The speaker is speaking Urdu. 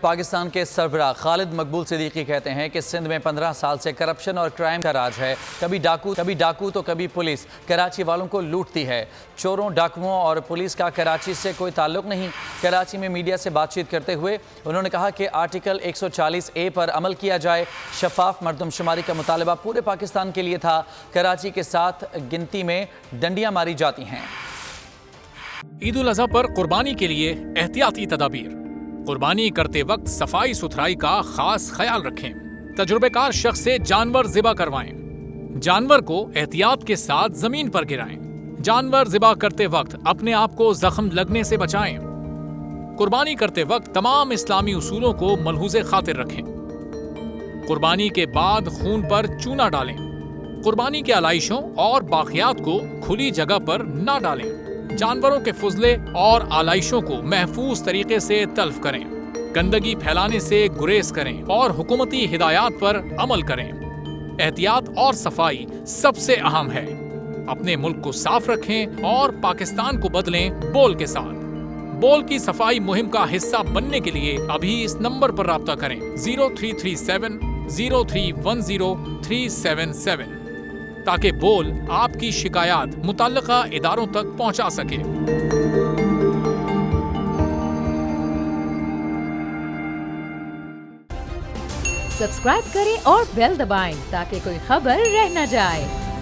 پاکستان کے سربراہ خالد مقبول صدیقی کہتے ہیں کہ سندھ میں 15 سال سے کرپشن اور کرائم کا راج ہے۔ کبھی ڈاکو تو کبھی پولیس کراچی والوں کو لوٹتی ہے۔ چوروں، ڈاکوؤں اور پولیس کا کراچی سے کوئی تعلق نہیں۔ کراچی میں میڈیا سے بات چیت کرتے ہوئے انہوں نے کہا کہ آرٹیکل 140A پر عمل کیا جائے۔ شفاف مردم شماری کا مطالبہ پورے پاکستان کے لیے تھا۔ کراچی کے ساتھ گنتی میں ڈنڈیاں ماری جاتی ہیں۔ عید الاضحیٰ پر قربانی کے لیے احتیاطی تدابیر۔ قربانی کرتے وقت صفائی ستھرائی کا خاص خیال رکھیں۔ تجربہ کار شخص سے جانور ذبح کروائیں۔ جانور کو احتیاط کے ساتھ زمین پر گرائیں۔ جانور ذبح کرتے وقت اپنے آپ کو زخم لگنے سے بچائیں۔ قربانی کرتے وقت تمام اسلامی اصولوں کو ملحوظ خاطر رکھیں۔ قربانی کے بعد خون پر چونا ڈالیں۔ قربانی کے علائشوں اور باقیات کو کھلی جگہ پر نہ ڈالیں۔ جانوروں کے فضلے اور آلائشوں کو محفوظ طریقے سے تلف کریں۔ گندگی پھیلانے سے گریز کریں اور حکومتی ہدایات پر عمل کریں۔ احتیاط اور صفائی سب سے اہم ہے۔ اپنے ملک کو صاف رکھیں اور پاکستان کو بدلیں بول کے ساتھ۔ بول کی صفائی مہم کا حصہ بننے کے لیے ابھی اس نمبر پر رابطہ کریں 0337 0310 377 تاکہ بول آپ کی شکایات متعلقہ اداروں تک پہنچا سکے۔ سبسکرائب کریں اور بیل دبائیں تاکہ کوئی خبر رہ نہ جائے۔